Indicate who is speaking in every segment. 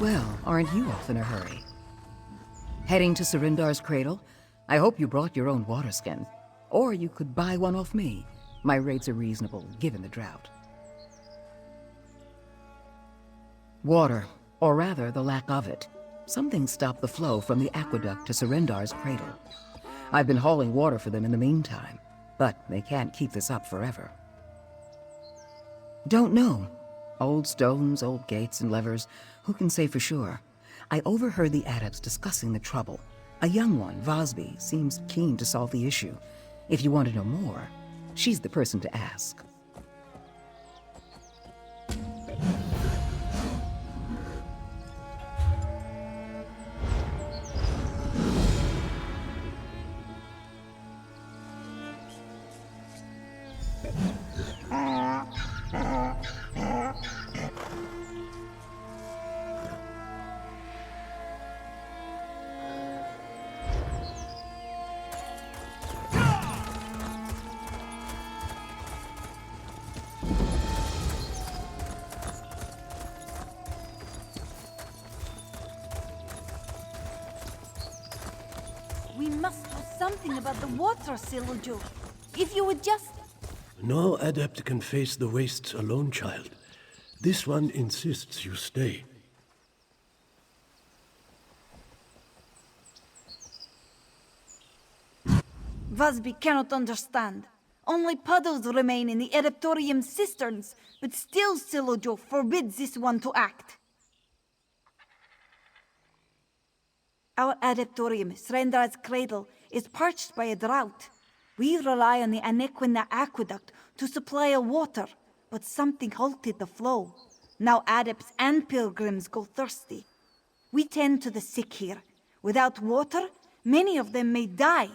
Speaker 1: Well, aren't you off in a hurry? Heading to Surindar's Cradle? I hope you brought your own water skin. Or you could buy one off me. My rates are reasonable, given the drought. Water, or rather the lack of it. Something stopped the flow from the aqueduct to Surindar's Cradle. I've been hauling water for them in the meantime, but they can't keep this up forever. Don't know. Old stones, old gates and levers, who can say for sure? I overheard the adepts discussing the trouble. A young one, Vosby, seems keen to solve the issue. If you want to know more, she's the person to ask.
Speaker 2: We must do something about the water, Silujo. If you would just...
Speaker 3: No adept can face the wastes alone, child. This one insists you stay.
Speaker 2: Vosby cannot understand. Only puddles remain in the adeptorium cisterns, but still Silujo forbids this one to act. Our adeptorium, Srendar's Cradle, is parched by a drought. We rely on the Anequina Aqueduct to supply our water, but something halted the flow. Now adepts and pilgrims go thirsty. We tend to the sick here. Without water, many of them may die.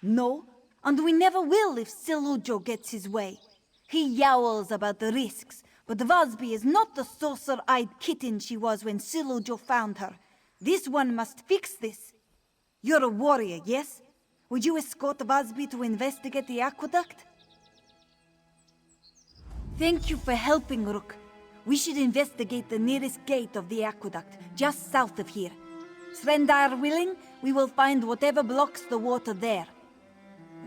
Speaker 2: No, and we never will if Silujo gets his way. He yowls about the risks, but Vosby is not the saucer-eyed kitten she was when Silujo found her. This one must fix this. You're a warrior, yes? Would you escort Vosby to investigate the aqueduct? Thank you for helping, Rook. We should investigate the nearest gate of the aqueduct, just south of here. Srendar willing, we will find whatever blocks the water there.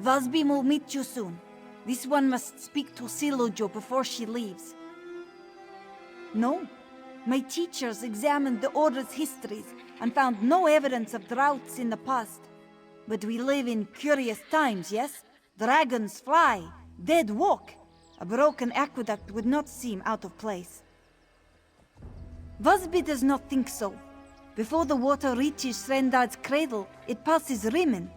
Speaker 2: Vosby will meet you soon. This one must speak to Silujo before she leaves. No. My teachers examined the Order's histories and found no evidence of droughts in the past. But we live in curious times, yes? Dragons fly, dead walk. A broken aqueduct would not seem out of place. Vosby does not think so. Before the water reaches Srendar's Cradle, it passes Rimen.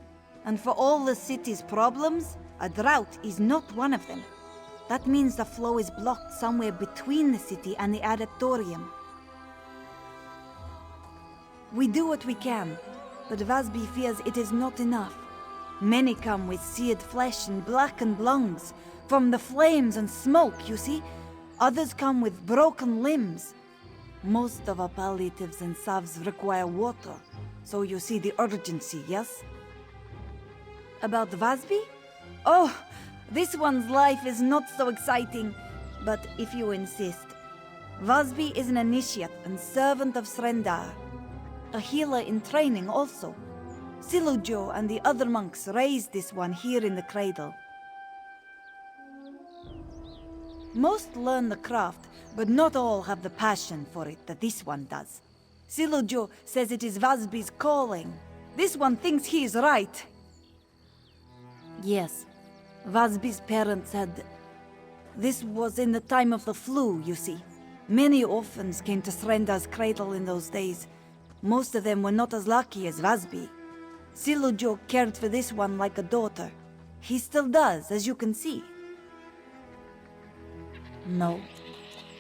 Speaker 2: And for all the city's problems, a drought is not one of them. That means the flow is blocked somewhere between the city and the adeptorium. We do what we can, but Vosby fears it is not enough. Many come with seared flesh and blackened lungs, from the flames and smoke, you see. Others come with broken limbs. Most of our palliatives and salves require water, so you see the urgency, yes? About Vosby? Oh! This one's life is not so exciting, but if you insist. Vosby is an initiate and servant of Srendar. A healer in training also. Silujo and the other monks raised this one here in the Cradle. Most learn the craft, but not all have the passion for it that this one does. Silujo says it is Vosby's calling. This one thinks he is right. Yes. Vosby's parents had... This was in the time of the flu, you see. Many orphans came to Srendar's Cradle in those days. Most of them were not as lucky as Vosby. Silujo cared for this one like a daughter. He still does, as you can see. No,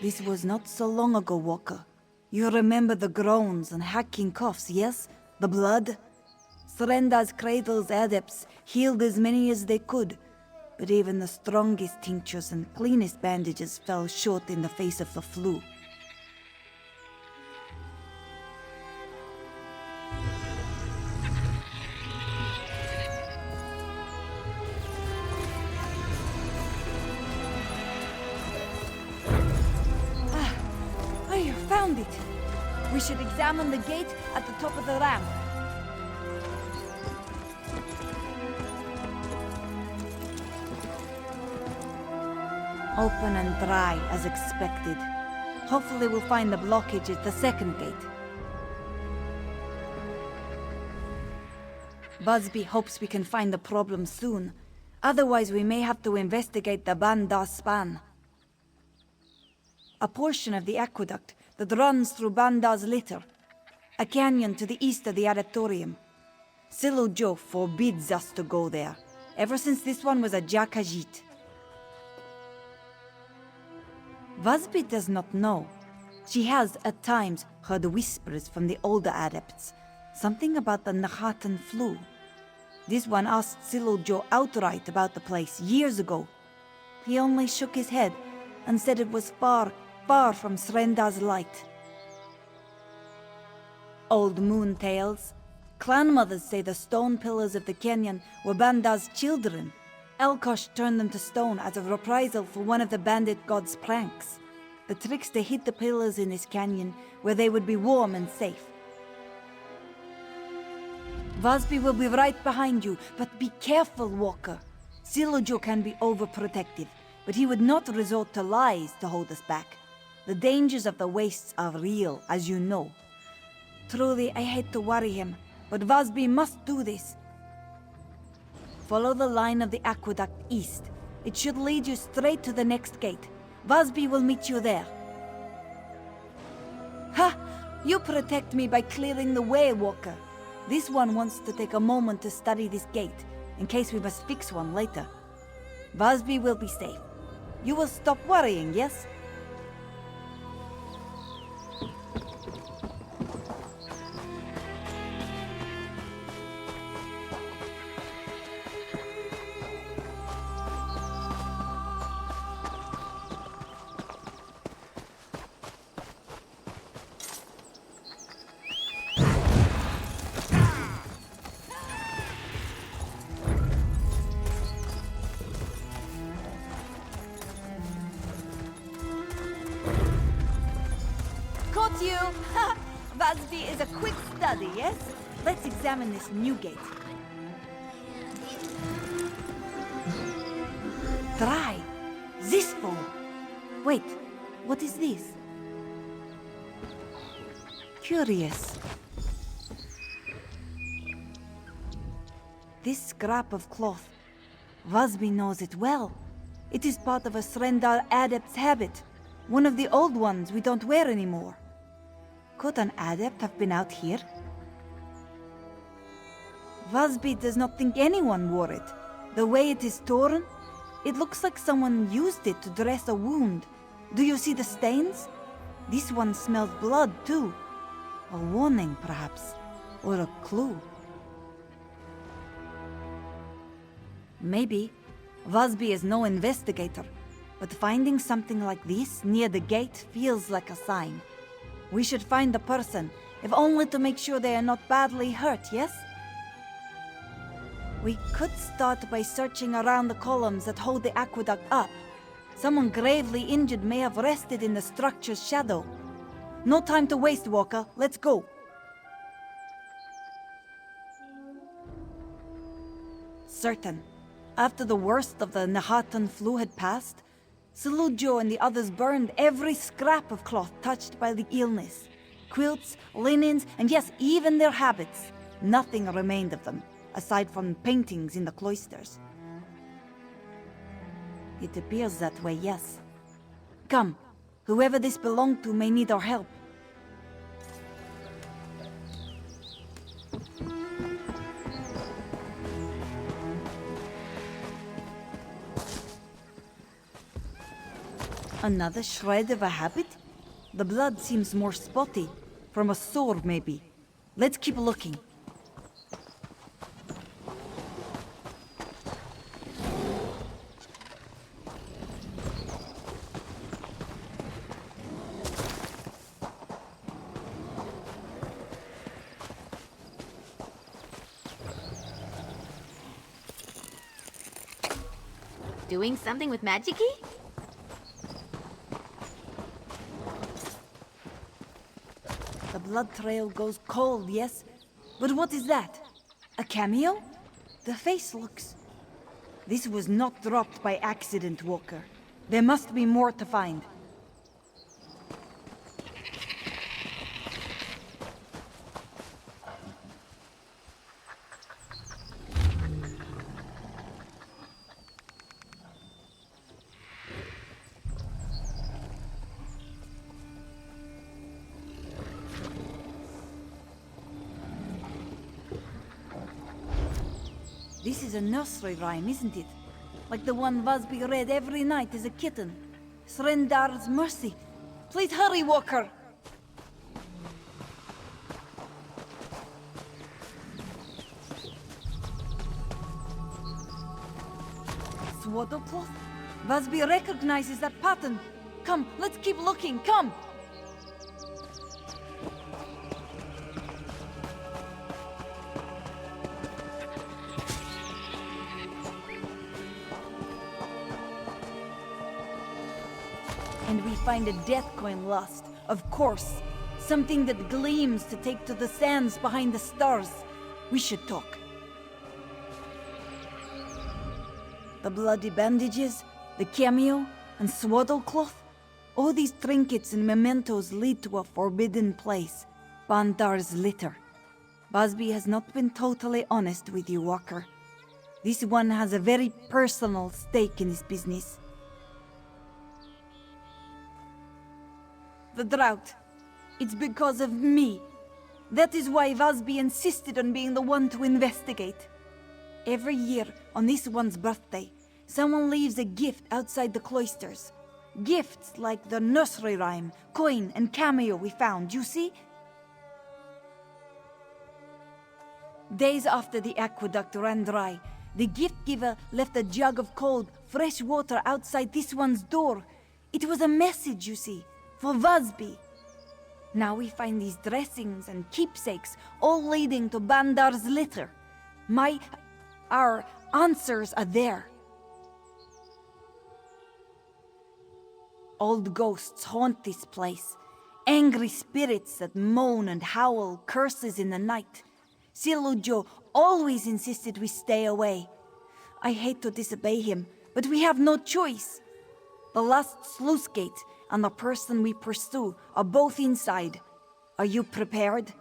Speaker 2: this was not so long ago, Walker. You remember the groans and hacking coughs, yes? The blood? Srendar's Cradle's adepts healed as many as they could, but even the strongest tinctures and cleanest bandages fell short in the face of the flu. found it! We should examine the gate at the top of the ramp. Open and dry, as expected. Hopefully we'll find the blockage at the second gate. Busby hopes we can find the problem soon. Otherwise we may have to investigate the Bandar span. A portion of the aqueduct that runs through Bandar's litter. A canyon to the east of the adeptorium. Silujo forbids us to go there, ever since this one was a Jakajit. Busby does not know. She has, at times, heard whispers from the older adepts. Something about the Nahatan flu. This one asked Silujo outright about the place years ago. He only shook his head and said it was far, far from Srenda's light. Old moon tales. Clan mothers say the stone pillars of the canyon were Bandar's children. Elkosh turned them to stone as a reprisal for one of the bandit god's pranks. The trickster hid the pillars in this canyon where they would be warm and safe. Busby will be right behind you, but be careful, Walker. Silujo can be overprotective, but he would not resort to lies to hold us back. The dangers of the wastes are real, as you know. Truly, I hate to worry him, but Busby must do this. Follow the line of the aqueduct east. It should lead you straight to the next gate. Busby will meet you there. Ha! You protect me by clearing the way, Walker. This one wants to take a moment to study this gate, in case we must fix one later. Busby will be safe. You will stop worrying, yes? You! Busby is a quick study, yes? Let's examine this new gate. Dry. Zispo. Wait, what is this? Curious. This scrap of cloth. Busby knows it well. It is part of a Srendar adept's habit. One of the old ones we don't wear anymore. Could an adept have been out here? Busby does not think anyone wore it. The way it is torn, it looks like someone used it to dress a wound. Do you see the stains? This one smells blood too. A warning, perhaps, or a clue. Maybe. Busby is no investigator, but finding something like this near the gate feels like a sign. We should find the person, if only to make sure they are not badly hurt, yes? We could start by searching around the columns that hold the aqueduct up. Someone gravely injured may have rested in the structure's shadow. No time to waste, Walker. Let's go. Certain. After the worst of the Nahatan flu had passed, Silujo and the others burned every scrap of cloth touched by the illness. Quilts, linens, and yes, even their habits. Nothing remained of them, aside from paintings in the cloisters. It appears that way, yes. Come, whoever this belonged to may need our help. Another shred of a habit? The blood seems more spotty. From a sword, maybe. Let's keep looking.
Speaker 4: Doing something with magic-y?
Speaker 2: blood trail goes cold, yes? But what is that? A cameo? The face looks... This was not dropped by accident, Walker. There must be more to find. This is a nursery rhyme, isn't it? Like the one Vasby read every night as a kitten. Srendar's mercy. Please hurry, Walker! Swaddlecloth? Vasby recognizes that pattern. Come, let's keep looking, come! And we find a death coin lost, of course. Something that gleams to take to the sands behind the stars. We should talk. The bloody bandages, the cameo, and swaddlecloth. All these trinkets and mementos lead to a forbidden place. Bandar's litter. Busby has not been totally honest with you, Walker. This one has a very personal stake in this business. The drought. It's because of me. That is why Vasby insisted on being the one to investigate. Every year, on this one's birthday, someone leaves a gift outside the cloisters. Gifts like the nursery rhyme, coin, and cameo we found, you see? Days after the aqueduct ran dry, the gift giver left a jug of cold, fresh water outside this one's door. It was a message, you see. For Vasby. Now we find these dressings and keepsakes, all leading to Bandar's litter. Our answers are there. Old ghosts haunt this place. Angry spirits that moan and howl curses in the night. Silujo always insisted we stay away. I hate to disobey him, but we have no choice. The last sluice gate and the person we pursue are both inside. Are you prepared?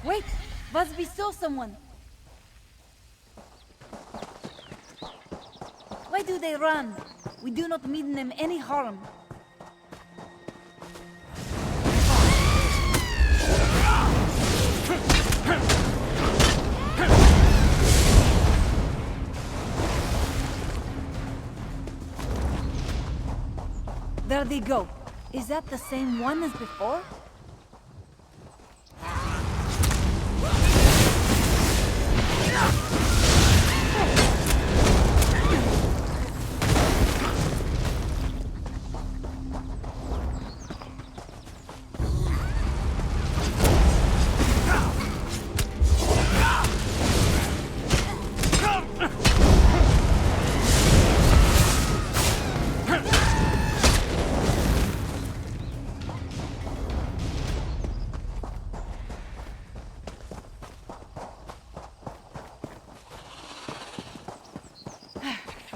Speaker 2: Wait! Vasby saw someone! Why do they run? We do not mean them any harm. There they go. Is that the same one as before?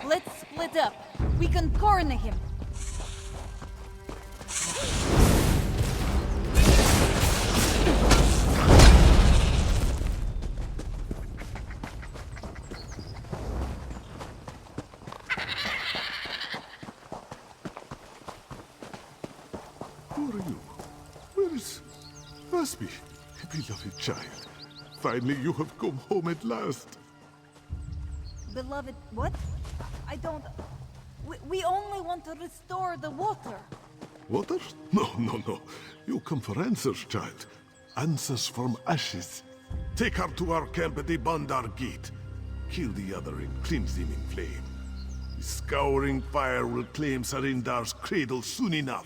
Speaker 2: Let's split up. We can corner him.
Speaker 5: are you? Where is Busby, beloved child? Finally, you have come home at last.
Speaker 2: Beloved, what? I don't... We only want to restore the water.
Speaker 5: Water? No, no, no. You come for answers, child. Answers from ashes. Take her to our camp at the Bandar Gate. Kill the other and cleanse him in flame. The scouring fire will claim Sarindar's cradle soon enough.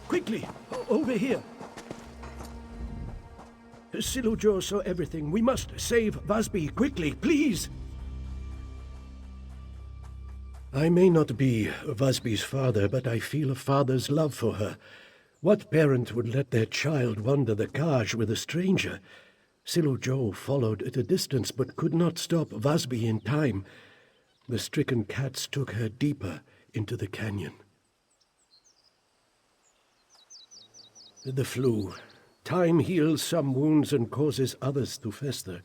Speaker 3: Quickly! Over here! Silujo saw everything. We must save Vasby. Quickly, please! I may not be Vasby's father, but I feel a father's love for her. What parent would let their child wander the Kaj with a stranger? Silujo followed at a distance, but could not stop Vasby in time. The stricken cats took her deeper into the canyon. The flu. Time heals some wounds and causes others to fester.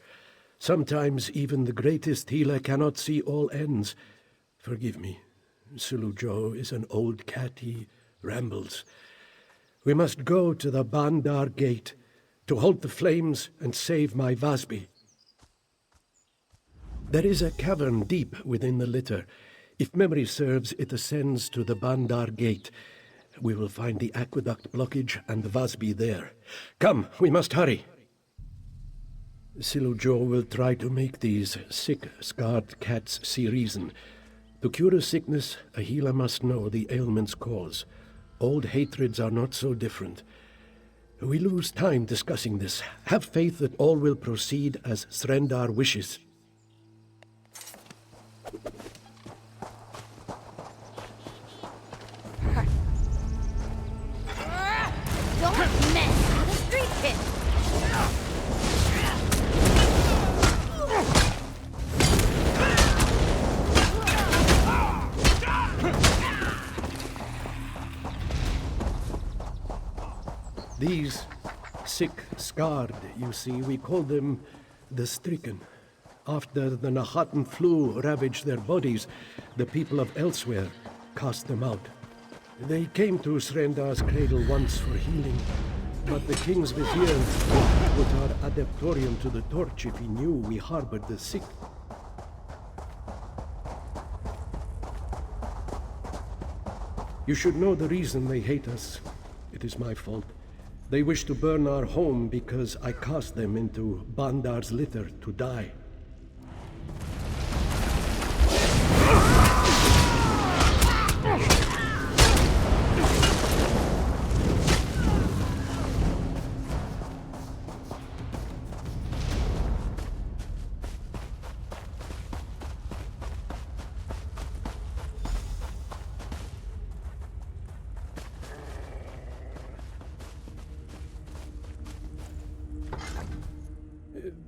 Speaker 3: Sometimes even the greatest healer cannot see all ends. Forgive me. Silujo is an old cat. He rambles. We must go to the Bandar Gate to halt the flames and save my Vasby. There is a cavern deep within the litter. If memory serves, it ascends to the Bandar Gate. We will find the aqueduct blockage and Vasby there. Come, we must hurry. Silujo will try to make these sick, scarred cats see reason. To cure a sickness, a healer must know the ailment's cause. Old hatreds are not so different. We lose time discussing this. Have faith that all will proceed as Srendar wishes.
Speaker 4: Don't mess with a street pit!
Speaker 3: These sick, scarred, you see, we call them the stricken. After the Nahatan flu ravaged their bodies, the people of Elsweyr cast them out. They came to Srendar's cradle once for healing, but the king's vizier would put our adeptorium to the torch if he knew we harbored the sick. You should know the reason they hate us. It is my fault. They wish to burn our home because I cast them into Bandar's litter to die.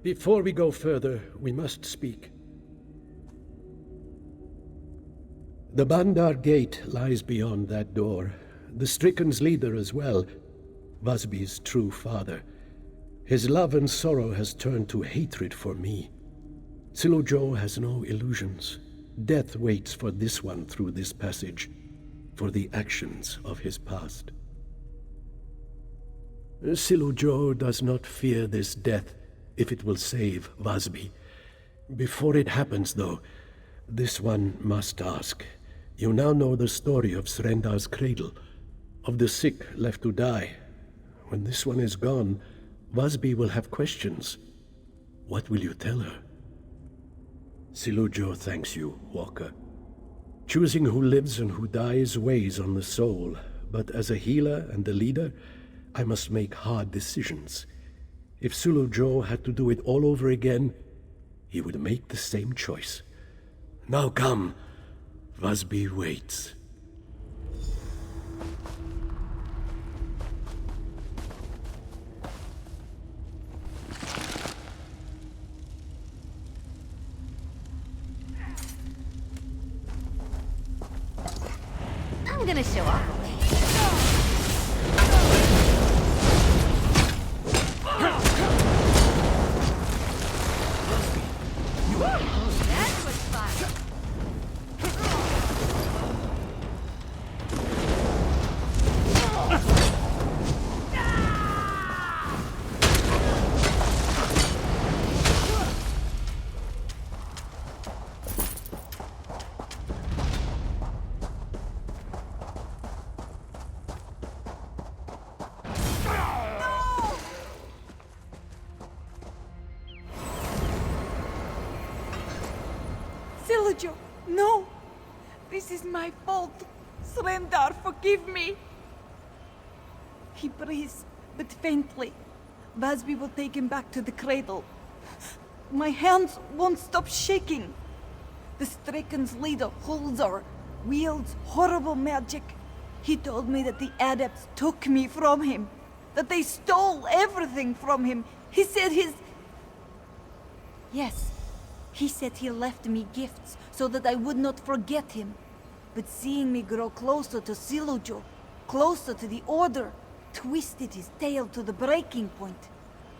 Speaker 3: Before we go further, we must speak. The Bandar Gate lies beyond that door. The stricken's leader as well, Vasby's true father. His love and sorrow has turned to hatred for me. Silujo has no illusions. Death waits for this one through this passage, for the actions of his past. Silujo does not fear this death, if it will save Vasby. Before it happens, though, this one must ask. You now know the story of Srendar's cradle, of the sick left to die. When this one is gone, Vasby will have questions. What will you tell her? Silujo thanks you, Walker. Choosing who lives and who dies weighs on the soul, but as a healer and a leader, I must make hard decisions. If Sulujo had to do it all over again, he would make the same choice. Now come. Vasby waits.
Speaker 4: I'm gonna show off. That was fun.
Speaker 2: Sulujo, no! This is my fault. Srendar, forgive me. He breathes, but faintly. Vasby will take him back to the cradle. My hands won't stop shaking. The Straken's leader, Hulzar, wields horrible magic. He told me that the adepts took me from him, that they stole everything from him. He said Yes, he said he left me gifts so that I would not forget him. But seeing me grow closer to Sulujo, closer to the Order, twisted his tail to the breaking point.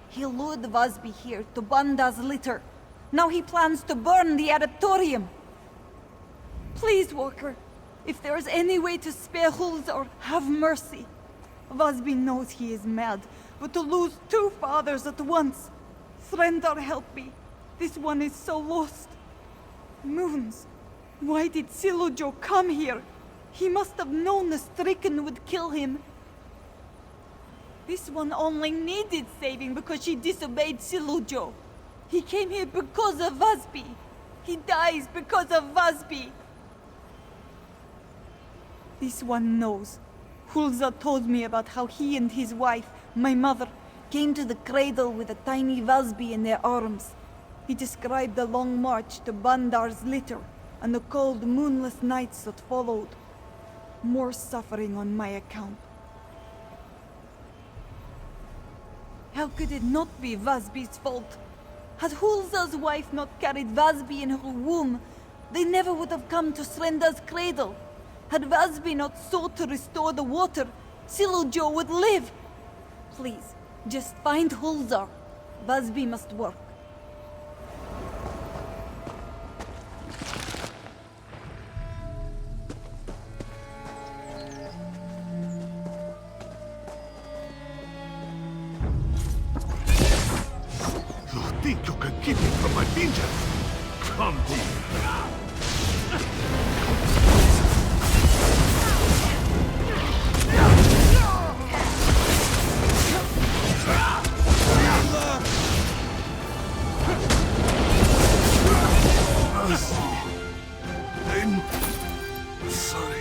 Speaker 2: He lured Vasby here to Banda's litter. Now he plans to burn the adeptorium. Please, Walker, if there is any way to spare Hulzar, have mercy. Vasby knows he is mad, but to lose two fathers at once. Srendar, help me. This one is so lost. Moons. Why did Sulujo come here? He must have known the Stricken would kill him. This one only needed saving because she disobeyed Sulujo. He came here because of Vasby. He dies because of Vasby. This one knows. Hulza told me about how he and his wife, my mother, came to the cradle with a tiny Vasby in their arms. He described the long march to Bandar's litter and the cold, moonless nights that followed. More suffering on my account. How could it not be Vasby's fault? Had Hulza's wife not carried Vasby in her womb, they never would have come to Srendar's cradle. Had Vasby not sought to restore the water, Sulujo would live. Please, just find Hulzar. Vasby must work.
Speaker 5: You think you can keep me from my vengeance? Come here. I'm sorry.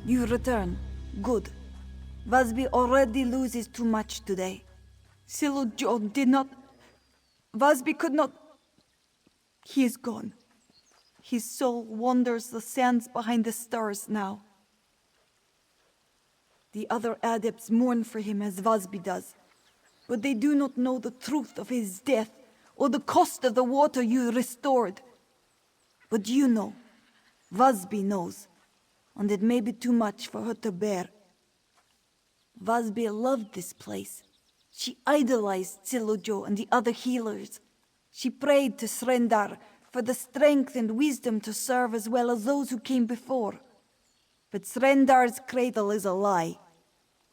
Speaker 2: You return. Good. Vasby already loses too much today. Sulujo did not... Vasby could not... He is gone. His soul wanders the sands behind the stars now. The other adepts mourn for him as Vasby does, but they do not know the truth of his death or the cost of the water you restored. But you know, Vasby knows, and it may be too much for her to bear. Vasby loved this place. She idolized Silojo and the other healers. She prayed to Srendar for the strength and wisdom to serve as well as those who came before. But Srendar's cradle is a lie.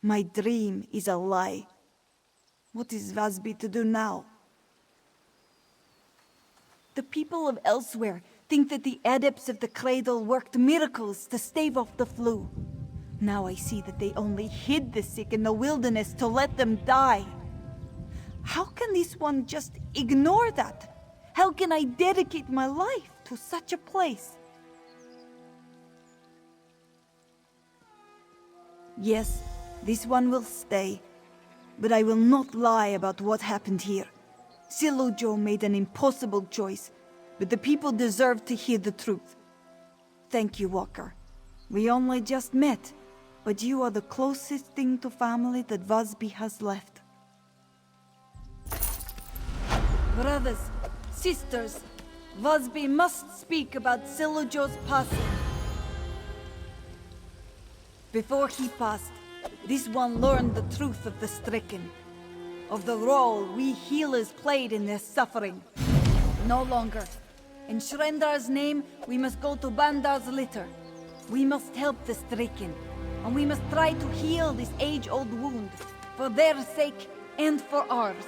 Speaker 2: My dream is a lie. What is Vasby to do now? The people of Elsweyr think that the adepts of the Cradle worked miracles to stave off the flu. Now I see that they only hid the sick in the wilderness to let them die. How can this one just ignore that? How can I dedicate my life to such a place? Yes, this one will stay, but I will not lie about what happened here. Silojo made an impossible choice, but the people deserve to hear the truth. Thank you, Walker. We only just met, but you are the closest thing to family that Vasby has left. Brothers, sisters, Vasby must speak about Silojo's passing. Before he passed, this one learned the truth of the stricken, of the role we healers played in their suffering. No longer. In Shrendar's name, we must go to Bandar's litter. We must help the stricken, and we must try to heal this age-old wound, for their sake and for ours.